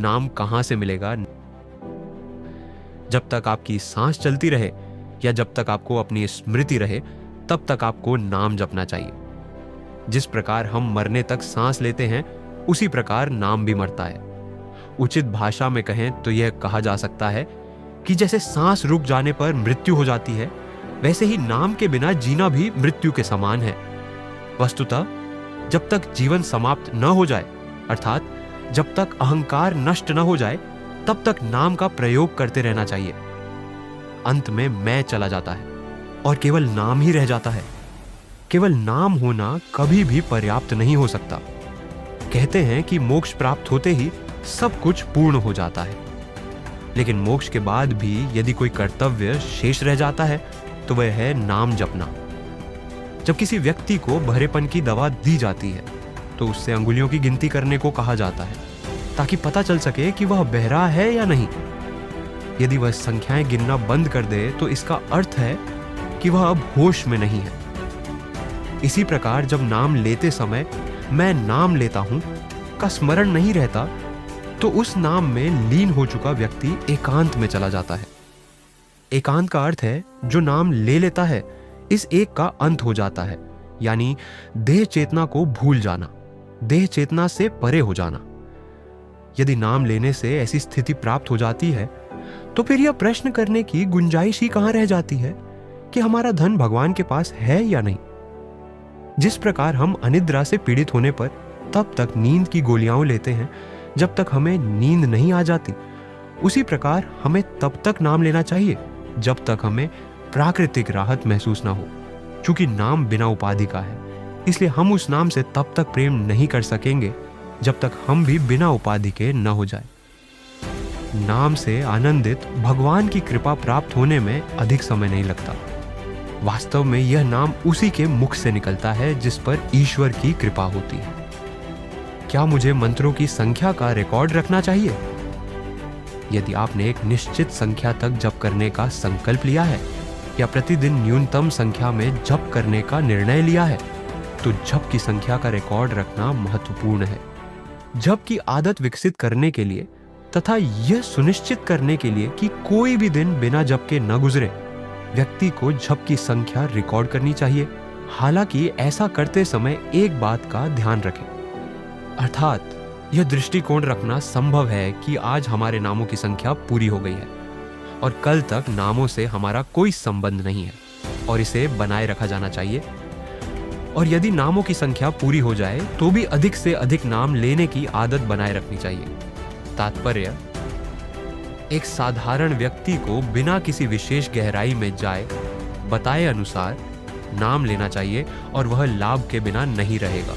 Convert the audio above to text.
नाम कहां से मिलेगा। जब तक आपकी सांस चलती रहे या जब तक आपको अपनी स्मृति रहे, तब तक आपको नाम जपना चाहिए। जिस प्रकार हम मरने तक सांस लेते हैं, उसी प्रकार नाम भी मरता है। उचित भाषा में कहें तो यह कहा जा सकता है कि जैसे सांस रुक जाने पर मृत्यु हो जाती है, वैसे ही नाम के बिना जीना भी मृत्यु के समान है। वस्तुतः जब तक जीवन समाप्त न हो जाए, अर्थात जब तक अहंकार नष्ट न हो जाए, तब तक नाम का प्रयोग करते रहना चाहिए। अंत में मैं चला जाता है और केवल नाम ही रह जाता है। केवल नाम होना कभी भी पर्याप्त नहीं हो सकता। कहते हैं कि मोक्ष प्राप्त होते ही सब कुछ पूर्ण हो जाता है, लेकिन मोक्ष के बाद भी यदि कोई कर्तव्य शेष रह जाता है तो वह है नाम जपना। जब किसी व्यक्ति को बहरेपन की दवा दी जाती है तो उससे अंगुलियों की गिनती करने को कहा जाता है, ताकि पता चल सके कि वह बहरा है या नहीं। यदि वह संख्याएं गिनना बंद कर दे तो इसका अर्थ है कि वह अब होश में नहीं है। इसी प्रकार जब नाम लेते समय मैं नाम लेता हूं का स्मरण नहीं रहता, तो उस नाम में लीन हो चुका व्यक्ति एकांत में चला जाता है। एकांत का अर्थ है जो नाम ले लेता है, इस एक का अंत हो जाता है, यानी देह चेतना को भूल जाना, देह चेतना से परे हो जाना। यदि नाम लेने से ऐसी स्थिति प्राप्त हो जाती है, तो फिर यह प्रश्न करने की गुंजाइश ही कहां रह जाती है कि हमारा धन भगवान के पास है या नहीं। जिस प्रकार हम अनिद्रा से पीड़ित होने पर तब तक नींद की गोलियां लेते हैं जब तक हमें नींद नहीं आ जाती, उसी प्रकार हमें तब तक नाम लेना चाहिए जब तक हमें प्राकृतिक राहत महसूस ना हो। चूंकि नाम बिना उपाधि का है, इसलिए हम उस नाम से तब तक प्रेम नहीं कर सकेंगे जब तक हम भी बिना उपाधि के न हो जाए। नाम से आनंदित भगवान की कृपा प्राप्त होने में अधिक समय नहीं लगता। वास्तव में यह नाम उसी के मुख से निकलता है जिस पर ईश्वर की कृपा होती है। क्या मुझे मंत्रों की संख्या का रिकॉर्ड रखना चाहिए? यदि आपने एक निश्चित संख्या तक जप करने का संकल्प लिया है या प्रतिदिन न्यूनतम संख्या में जप करने का निर्णय लिया है, तो जप की संख्या का रिकॉर्ड रखना महत्वपूर्ण है। जप की आदत विकसित करने के लिए तथा यह सुनिश्चित करने के लिए कि कोई भी दिन बिना जप के न गुजरे, व्यक्ति को जप की संख्या रिकॉर्ड करनी चाहिए। हालांकि ऐसा करते समय एक बात का ध्यान रखें, अर्थात यह दृष्टिकोण रखना संभव है कि आज हमारे नामों की संख्या पूरी हो गई है और कल तक नामों से हमारा कोई संबंध नहीं है और इसे बनाए रखा जाना चाहिए। और यदि नामों की संख्या पूरी हो जाए तो भी अधिक से अधिक नाम लेने की आदत बनाए रखनी चाहिए। तात्पर्य, एक साधारण व्यक्ति को बिना किसी विशेष गहराई में जाए बताए अनुसार नाम लेना चाहिए और वह लाभ के बिना नहीं रहेगा।